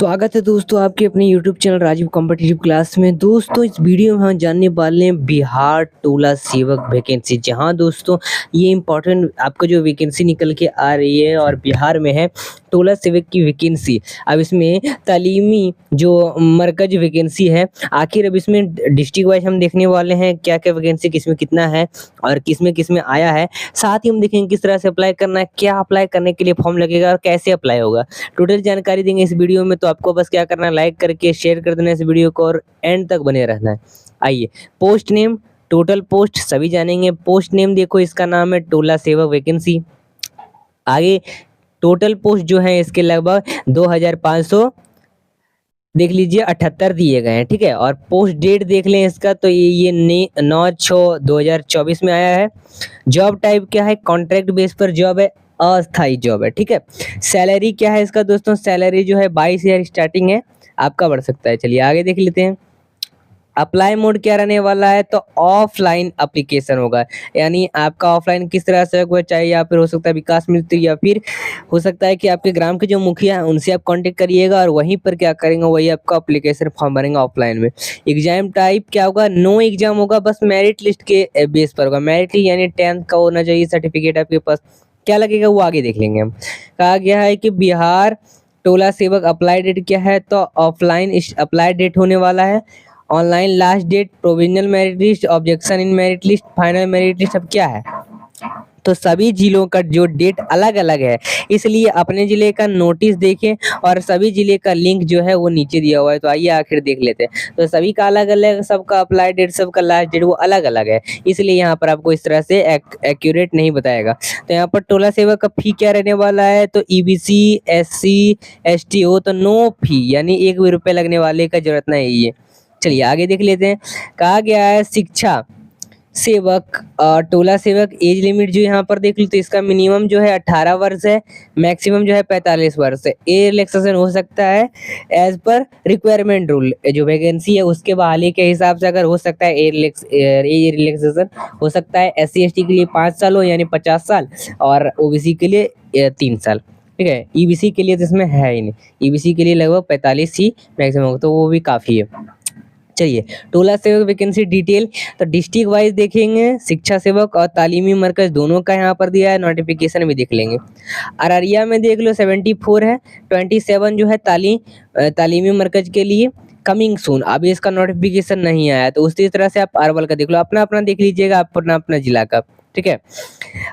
स्वागत है दोस्तों आपके अपने YouTube channel Rajiv competitive class में। दोस्तों इस वीडियो में हम जानने वाले हैं बिहार टोला सेवक वैकेंसी। जहां दोस्तों ये इम्पोर्टेंट आपको जो वैकेंसी निकल के आ रही है और बिहार में है टोला सेवक की वैकेंसी। अब इसमें तालीमी जो मरकज वैकेंसी है, आखिर अब इसमें डिस्ट्रिक्ट वाइज हम देखने वाले हैं क्या क्या वैकेंसी किसमें कितना है और किसमें आया है। साथ ही हम देखेंगे किस तरह से अप्लाई करना है, क्या अप्लाई करने के लिए फॉर्म लगेगा और कैसे अप्लाई होगा, टोटल जानकारी देंगे इस वीडियो में। तो आपको बस क्या करना है, लाइक करके शेयर कर देना इस वीडियो को और एंड तक बने रहना है। आइए, पोस्ट नेम, टोटल पोस्ट सभी जानेंगे। पोस्ट नेम देखो, इसका नाम है टोला सेवक वैकेंसी। आगे टोटल पोस्ट जो है इसके लगभग 2500 देख लीजिए 78 दिए गए हैं, ठीक है। और पोस्ट डेट देख लें इसका, तो ये 9/6/2024 में आया है। जॉब टाइप क्या है, कॉन्ट्रैक्ट बेस पर जॉब है, अस्थायी जॉब है, ठीक है। सैलरी क्या है इसका दोस्तों, सैलरी जो है 22,000 स्टार्टिंग है, आपका बढ़ सकता है। चलिए आगे देख लेते हैं। अप्लाई मोड क्या रहने वाला है, तो ऑफलाइन एप्लीकेशन होगा। यानी आपका ऑफलाइन किस तरह से होगा, चाहे या फिर हो सकता है विकास मित्र या फिर हो सकता है कि आपके ग्राम के जो मुखिया हैं उनसे आप कांटेक्ट करिएगा और वहीं पर क्या करेंगे, वही आपका एप्लीकेशन फॉर्म भरेंगे ऑफलाइन में। एग्जाम टाइप क्या होगा, नो एग्जाम होगा, बस मेरिट लिस्ट के बेस पर होगा। मेरिट लिस्ट यानी 10th का होना चाहिए सर्टिफिकेट आपके पास। क्या लगेगा वो आगे देख लेंगे हम। कहा गया है कि बिहार टोला सेवक अप्लाई डेट क्या है, तो ऑफलाइन अप्लाई डेट होने वाला है। Online last date, provisional merit list, objection in merit list, final merit list, अब क्या है। तो सभी जिलों का जो डेट अलग अलग है, इसलिए अपने जिले का नोटिस देखें और सभी जिले का लिंक जो है वो नीचे दिया हुआ है। तो आइए आखिर देख लेते हैं। तो सभी का अलग अलग, सबका अप्लाई डेट, सबका लास्ट डेट वो अलग अलग है, इसलिए यहाँ पर आपको इस तरह से एक्यूरेट नहीं बताएगा। तो यहाँ पर टोला सेवक का फी क्या रहने वाला है, तो ईबीसी SC ST हो तो नो फी, यानी 1 भी रुपये लगने वाले का जरूरत नहीं है। चलिए आगे देख लेते हैं। कहा गया है शिक्षा सेवक टोला सेवक एज लिमिट जो यहाँ पर देख लो, तो इसका मिनिमम जो है 18 वर्ष है, मैक्सिमम जो है 45 वर्ष है। एज रिलैक्सेशन हो सकता है एज पर रिक्वायरमेंट रूल, जो वैकेंसी है उसके बहाली के हिसाब से अगर हो सकता है एज रिलैक्सेशन हो सकता है। SC ST के लिए 5 साल हो यानी 50 साल, और OBC के लिए 3 साल, ठीक है। EBC के लिए तो इसमें है ही नहीं, EBC के लिए लगभग 45 ही मैक्सिमम होगा, तो वो भी काफ़ी है। चलिए टोला सेवक वैकेंसी डिटेल, तो डिस्ट्रिक्ट वाइज देखेंगे, शिक्षा सेवक और तालीमी मरकज दोनों का यहाँ पर दिया है, नोटिफिकेशन भी देख लेंगे। अररिया में देख लो 74 है, 27 जो है तालीमी मरकज के लिए कमिंग सून। अभी इसका नोटिफिकेशन नहीं आया, तो उसी तरह से आप अरवल का देख लो, अपना अपना देख लीजिएगा, अपना अपना जिला का, ठीक है।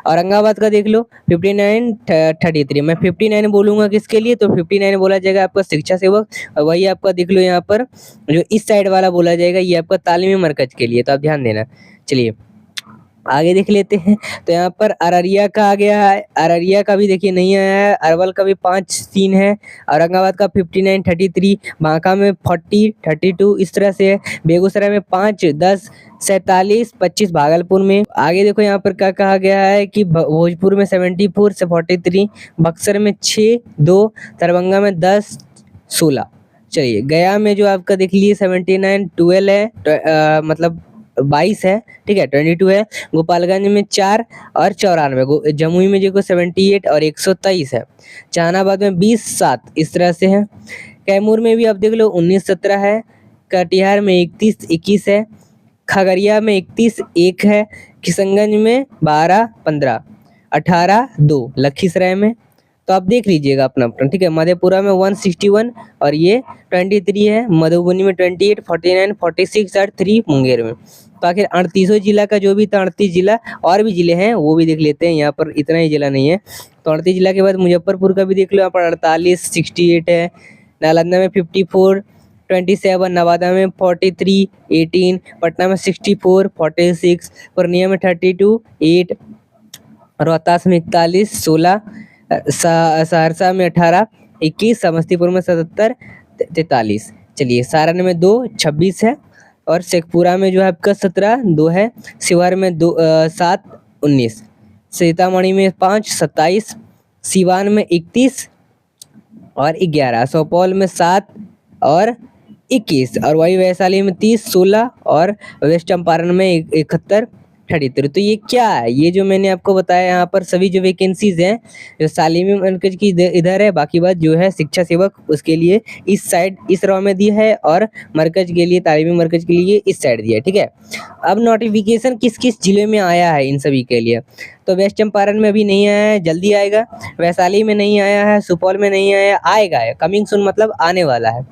औरंगाबाद का देख लो 59-33, मैं 59 बोलूंगा किसके लिए, तो 59 बोला जाएगा आपका शिक्षा सेवक, और वही आपका देख लो यहाँ पर जो इस साइड वाला बोला जाएगा ये आपका तालीमी मरकज के लिए, तो आप ध्यान देना। चलिए आगे देख लेते हैं। तो यहाँ पर अररिया का आ गया है, अररिया का भी देखिए नहीं आया है, अरवल का भी 5-3 है, औरंगाबाद का 59-33, बांका में 40-32 इस तरह से है, बेगूसराय में 5-10-47-25, भागलपुर में। आगे देखो यहाँ पर क्या कहा गया है कि भोजपुर में 74 से 43, बक्सर में 6-2, दरभंगा में 10-16। चलिए गया में जो आपका देख लीजिए 79-12 है, मतलब 22 है, ठीक है, 22 है। गोपालगंज में 4 और 94, जमुई में जो 78 और 123 है। जहानाबाद में 20-7 इस तरह से है। कैमूर में भी आप देख लो 19-17 है, कटिहार में 31-21 है, खगड़िया में 31-1 है, किशनगंज में 12-15, 18-2 लखीसराय में। तो आप देख लीजिएगा अपना अपना, ठीक है। मधेपुरा में 161 और ये 23 है, मधुबनी में 28, 49, 46 और 3 मुंगेर में। तो आखिर 38 जिला का जो भी था, 38 जिला और भी जिले हैं वो भी देख लेते हैं। यहाँ पर इतना ही जिला नहीं है, तो 38 जिला के बाद मुजफ्फरपुर का भी देख लो, यहाँ पर 48, 68 है, नालंदा में 54, 27, नवादा में 43, 18, पटना में 64, 46, पूर्णिया में 32, 8, रोहतास में 41, 16, सहरसा में 18, 21, समस्तीपुर में 77, 43। चलिए सारण में 2, 26 है, और शेखपुरा में जो है आपका 17, 2 है, शिवहर में 7, 19, सीतामढ़ी में 5, 27, सिवान में 31 और 11, सुपौल में 7 और 21, और वही वैशाली में 30, 16 और वेस्ट चंपारण में 71, 33। तो ये क्या है, ये जो मैंने आपको बताया यहाँ पर सभी जो वैकेंसीज हैं जो तालीमी मरकज की इधर है, बाकी बात जो है शिक्षा सेवक उसके लिए इस साइड इस रो में दिया है, और मरकज के लिए तालीमी मरकज के लिए इस साइड दिया है, ठीक है। अब नोटिफिकेशन किस किस जिले में आया है इन सभी के लिए, तो वेस्ट चंपारण में अभी नहीं आया है, जल्दी आएगा। वैशाली में नहीं आया है, सुपौल में नहीं आया, आएगा है, कमिंग सून मतलब आने वाला है,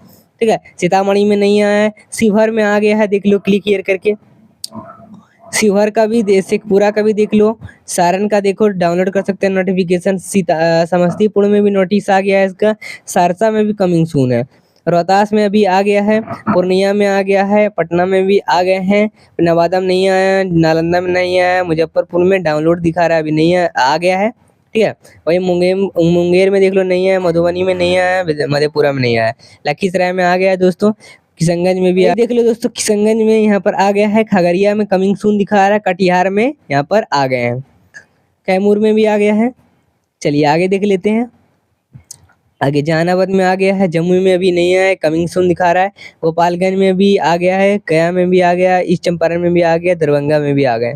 ठीक है। सीतामढ़ी में नहीं आया है, शिवहर में आ गया है, देख लो क्लिक हियर करके। शिवहर का भी शेखपुरा का भी देख लो, सारण का देखो, डाउनलोड कर सकते हैं नोटिफिकेशन। समस्तीपुर में भी नोटिस आ गया है इसका, सहरसा में भी कमिंग सून है, रोहतास में अभी आ गया है, पूर्णिया में आ गया है, पटना में भी आ गए हैं, नवादा में नहीं आया, नालंदा में नहीं आया, मुजफ्फरपुर में डाउनलोड दिखा रहा है अभी नहीं आ गया है, ठीक है। वही मुंगेर में देख लो नहीं आया, मधुबनी में नहीं आया, मधेपुरा में नहीं आया, लखीसराय में आ गया है दोस्तों, किशनगंज में भी देख लो दोस्तों, किशनगंज में यहाँ पर आ गया है, खगड़िया में कमिंग सून दिखा रहा है, कटिहार में यहाँ पर आ गए हैं, कैमूर में भी आ गया है। चलिए आगे देख लेते हैं, आगे जहानाबाद में आ गया है, जम्मू में अभी नहीं आया है, कमिंग सून दिखा रहा है, गोपालगंज में भी आ गया है, गया में भी आ गया, ईस्ट चंपारण में भी आ गया, दरभंगा में भी आ गए।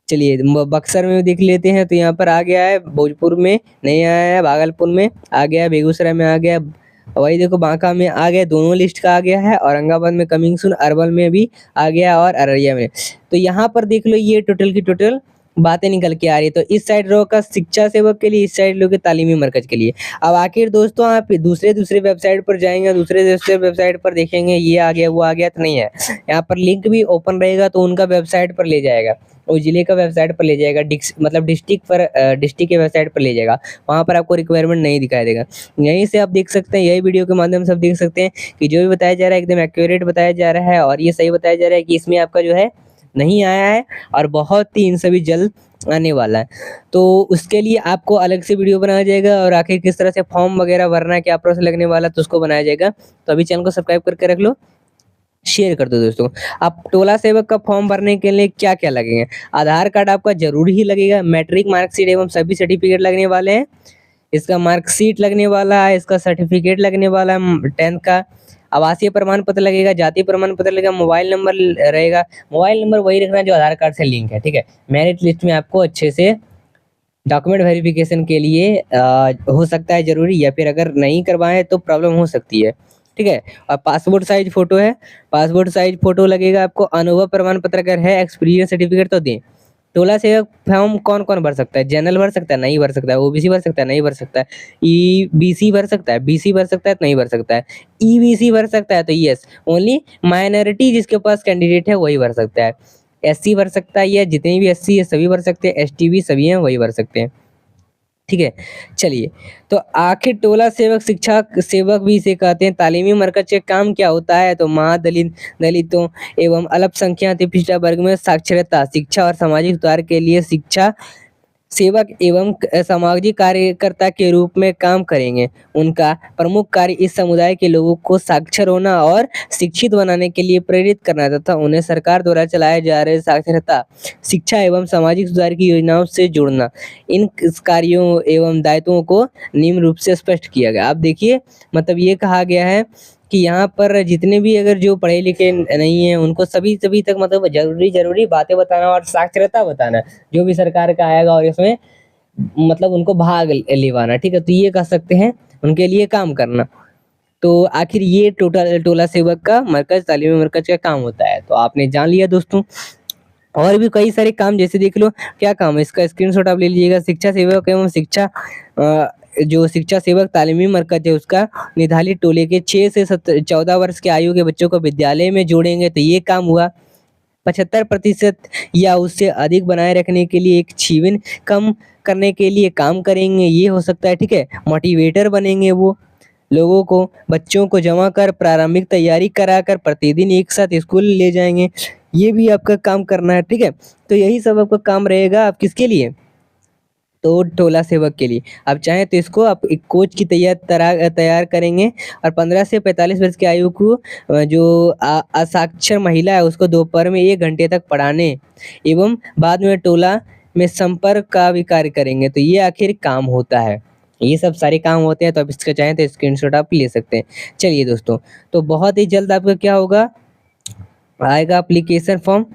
चलिए बक्सर में देख लेते हैं, तो यहाँ पर आ गया है, भोजपुर में नहीं आया है, भागलपुर में आ गया, बेगूसराय में आ गया, वही देखो बांका में आ गया, दोनों लिस्ट का आ गया है, औरंगाबाद में कमिंग सून, अरवल में भी आ गया, और अररिया में। तो यहाँ पर देख लो ये टोटल की टोटल बातें निकल के आ रही है। तो इस साइड रो का शिक्षा सेवक के लिए, इस साइड रो के तालीमी मरकज के लिए। अब आखिर दोस्तों आप दूसरे वेबसाइट पर जाएंगे, दूसरे वेबसाइट पर देखेंगे ये आ गया वो आ गया, तो नहीं है, यहाँ पर लिंक भी ओपन रहेगा तो उनका वेबसाइट पर ले जाएगा, वो जिले का वेबसाइट पर ले जाएगा, मतलब डिस्ट्रिक्ट के वेबसाइट पर ले जाएगा, वहाँ पर आपको रिक्वायरमेंट नहीं दिखाई देगा। यहीं से आप देख सकते हैं, यही वीडियो के माध्यम से आप देख सकते हैं कि जो भी बताया जा रहा है एकदम एक्यूरेट बताया जा रहा है, और ये सही बताया जा रहा है कि इसमें आपका जो है नहीं आया है, और बहुत ही इन सभी जल्द आने वाला है। तो उसके लिए आपको अलग से वीडियो बनाया जाएगा, और आखिर किस तरह से फॉर्म वगैरह भरना है, क्या प्रोसेस लगने वाला है, तो उसको बनाया जाएगा। तो अभी चैनल को सब्सक्राइब करके रख लो, शेयर कर दो दोस्तों। आप टोला सेवक का फॉर्म भरने के लिए क्या क्या लगेंगे, आधार कार्ड आपका जरूरी ही लगेगा, मैट्रिक मार्कशीट एवं सभी सर्टिफिकेट लगने वाले हैं, इसका मार्कशीट लगने वाला है, इसका सर्टिफिकेट लगने वाला है 10th का, आवासीय प्रमाण पत्र लगेगा, जाति प्रमाण पत्र लगेगा, मोबाइल नंबर रहेगा, मोबाइल नंबर वही रखना जो आधार कार्ड से लिंक है, ठीक है। मेरिट लिस्ट में आपको अच्छे से डॉक्यूमेंट वेरिफिकेशन के लिए हो सकता है जरूरी, या फिर अगर नहीं करवाएं तो प्रॉब्लम हो सकती है, ठीक है। और पासपोर्ट साइज फोटो है, पासपोर्ट साइज फोटो लगेगा आपको, अनुभव प्रमाण पत्र अगर है, एक्सपीरियंस सर्टिफिकेट तो दें। टोला सेवक फॉर्म कौन कौन भर सकता है, जनरल भर सकता है, नहीं भर सकता है, ओबीसी भर सकता है, नहीं भर सकता है, ईबीसी भर सकता है, बीसी भर सकता है, नहीं भर सकता है, ईबीसी भर सकता है, तो यस ओनली माइनॉरिटी जिसके पास कैंडिडेट है वही भर सकता है, एससी भर सकता है, या जितने भी एससी है सभी भर सकते हैं, एसटी भी सभी हैं वही भर सकते हैं, ठीक है। चलिए, तो आखिर टोला सेवक शिक्षा सेवक भी इसे कहते हैं, तालीमी मरकज का काम क्या होता है, तो दलितों एवं अल्पसंख्यक पिछड़ा वर्ग में साक्षरता, शिक्षा और सामाजिक सुधार के लिए शिक्षा सेवक एवं सामाजिक कार्यकर्ता के रूप में काम करेंगे। उनका प्रमुख कार्य इस समुदाय के लोगों को साक्षर होना और शिक्षित बनाने के लिए प्रेरित करना तथा उन्हें सरकार द्वारा चलाए जा रहे साक्षरता, शिक्षा एवं सामाजिक सुधार की योजनाओं से जोड़ना। इन कार्यों एवं दायित्वों को निम्न रूप से स्पष्ट किया गया। आप देखिए, मतलब ये कहा गया है कि यहाँ पर जितने भी अगर जो पढ़े लिखे नहीं है उनको सभी तक मतलब जरूरी बातें बताना और साक्षरता बताना, जो भी सरकार का आएगा, और इसमें मतलब उनको भाग लेवाना, ठीक है। तो ये कह सकते हैं उनके लिए काम करना। तो आखिर ये टोला सेवक का मरकज, तालीमी मरकज का काम होता है। तो आपने जान लिया दोस्तों, और भी कई सारे काम जैसे देख लो क्या काम है, इसका स्क्रीनशॉट आप ले लीजिएगा। शिक्षा सेवक एवं जो शिक्षा सेवक तालीमी मरकज है उसका निर्धारित टोले के 6 से 14 वर्ष के आयु के बच्चों को विद्यालय में जोड़ेंगे, तो ये काम हुआ। 75% या उससे अधिक बनाए रखने के लिए एक छीवन कम करने के लिए काम करेंगे, ये हो सकता है, ठीक है। मोटिवेटर बनेंगे, वो लोगों को, बच्चों को जमा कर प्रारंभिक तैयारी कराकर प्रतिदिन एक साथ स्कूल ले जाएंगे, ये भी आपका काम करना है, ठीक है। तो यही सब आपका काम रहेगा। आप किसके लिए, तो टोला सेवक के लिए। आप चाहें तो इसको आप एक कोच की तैयार करेंगे, और 15 से 45 वर्ष की आयु को जो असाक्षर महिला है उसको दोपहर में 1 घंटे तक पढ़ाने एवं बाद में टोला में संपर्क का भी कार्य करेंगे। तो ये आखिर काम होता है, ये सब सारे काम होते हैं। तो आप इसका चाहें तो स्क्रीनशॉट आप ले सकते हैं। चलिए दोस्तों, तो बहुत ही जल्द आपका क्या होगा, आएगा एप्लीकेशन फॉर्म,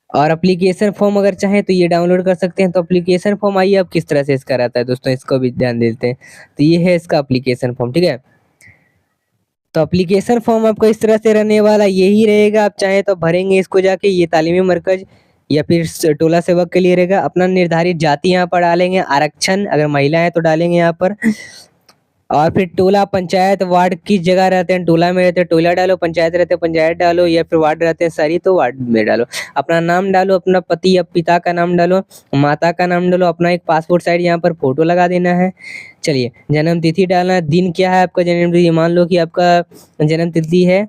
और एप्लीकेशन फॉर्म अगर चाहें तो ये डाउनलोड कर सकते हैं। तो एप्लीकेशन फॉर्म आइए अब किस तरह से इसका रहता है दोस्तों, इसको भी ध्यान देते हैं। तो ये है इसका एप्लीकेशन फॉर्म, ठीक है। तो एप्लीकेशन फॉर्म आपका इस तरह से रहने वाला यही रहेगा। आप चाहें तो भरेंगे इसको जाके, ये तालीमी मरकज या फिर टोला सेवक के लिए रहेगा। अपना निर्धारित जाति यहाँ पर डालेंगे, आरक्षण अगर महिला है तो डालेंगे यहाँ पर, और फिर टोला पंचायत वार्ड किस जगह रहते हैं, टोला में रहते हैं टोला डालो, पंचायत रहते हैं पंचायत डालो, या फिर वार्ड रहते हैं शहरी तो वार्ड में डालो। अपना नाम डालो, अपना पति या पिता का नाम डालो, माता का नाम डालो, अपना एक पासपोर्ट साइज यहाँ पर फोटो लगा देना है। चलिए जन्म तिथि डालना है, दिन क्या है आपका जन्म तिथि, मान लो कि आपका जन्म तिथि है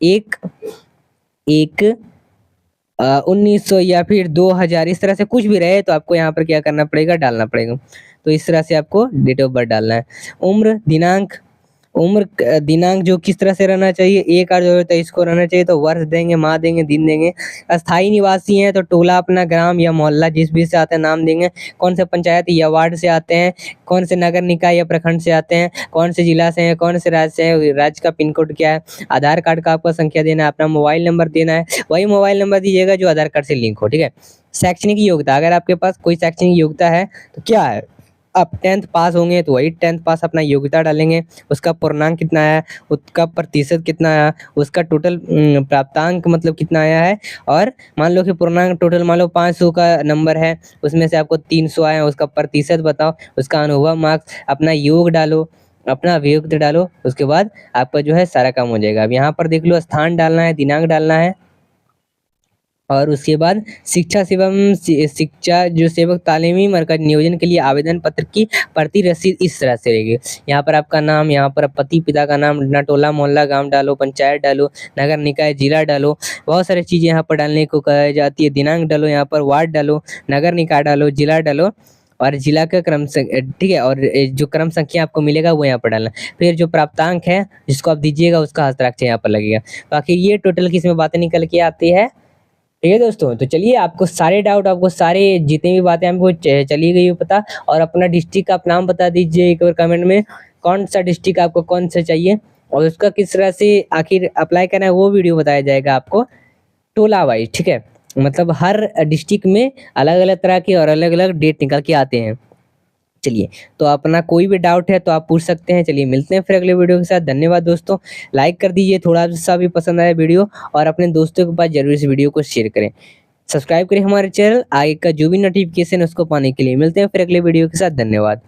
1/1/1900 या फिर 2000, इस तरह से कुछ भी रहे तो आपको यहाँ पर क्या करना पड़ेगा, डालना पड़ेगा। तो इस तरह से आपको डेट ऑफ बर्थ डालना है। उम्र दिनांक जो किस तरह से रहना चाहिए, 1/8/2023 को रहना चाहिए। तो वर्ष देंगे, माह देंगे, दिन देंगे। अस्थाई निवासी हैं तो टोला अपना ग्राम या मोहल्ला जिस भी से आते हैं नाम देंगे। कौन से पंचायत या वार्ड से आते हैं, कौन से नगर निकाय या प्रखंड से आते हैं, कौन से जिला से हैं, कौन से राज्य से हैं, राज्य का पिन कोड क्या है, आधार कार्ड का आपका संख्या देना है, अपना मोबाइल नंबर देना है। वही मोबाइल नंबर दीजिएगा जो आधार कार्ड से लिंक हो, ठीक है। शैक्षणिक योग्यता, अगर आपके पास कोई शैक्षणिक योग्यता है तो क्या है, आप 10th पास होंगे तो वही 10th पास अपना योग्यता डालेंगे। उसका पूर्णांक कितना आया, उसका प्रतिशत कितना आया, उसका टोटल प्राप्तांक मतलब कितना आया है। और मान लो कि पूर्णांक टोटल मान लो 500 का नंबर है, उसमें से आपको 300 आया, उसका प्रतिशत बताओ, उसका अनुभव मार्क्स, अपना योग डालो, अपना अभियुक्त डालो। उसके बाद आपका जो है सारा काम हो जाएगा। अब यहाँ पर देख लो, स्थान डालना है, दिनांक डालना है, और उसके बाद शिक्षा जो सेवक तालीमी मरकज नियोजन के लिए आवेदन पत्र की प्रति रसीद इस तरह से रहेगी। यहाँ पर आपका नाम, यहाँ पर पति पिता का नाम, टोला मोहल्ला गांव डालो, पंचायत डालो, नगर निकाय जिला डालो, बहुत सारी चीजें यहाँ पर डालने को कही जाती है। दिनांक डालो, यहाँ पर वार्ड डालो, नगर निकाय डालो, जिला डालो, और जिला का क्रम, ठीक है। और जो क्रम संख्या आपको मिलेगा वो यहाँ पर डालना। फिर जो प्राप्तांक है जिसको आप दीजिएगा उसका हस्ताक्षर यहाँ पर लगेगा। बाकी ये टोटल की इसमें बातें निकल के आती है, ठीक है दोस्तों। तो चलिए आपको सारे डाउट, आपको सारे जितनी भी बातें हमको चली गई हो पता, और अपना डिस्ट्रिक्ट का आप नाम बता दीजिए एक बार कमेंट में, कौन सा डिस्ट्रिक्ट आपको कौन सा चाहिए, और उसका किस तरह से आखिर अप्लाई करना है वो वीडियो बताया जाएगा आपको टोला वाइज, ठीक है। मतलब हर डिस्ट्रिक्ट में अलग अलग तरह के और अलग अलग डेट निकल के आते हैं। चलिए, तो अपना कोई भी डाउट है तो आप पूछ सकते हैं। चलिए मिलते हैं फिर अगले वीडियो के साथ। धन्यवाद दोस्तों, लाइक कर दीजिए थोड़ा सा भी पसंद आया वीडियो, और अपने दोस्तों के पास जरूर इस वीडियो को शेयर करें। सब्सक्राइब करें हमारे चैनल, आगे का जो भी नोटिफिकेशन है उसको पाने के लिए। मिलते हैं फिर अगले वीडियो के साथ। धन्यवाद।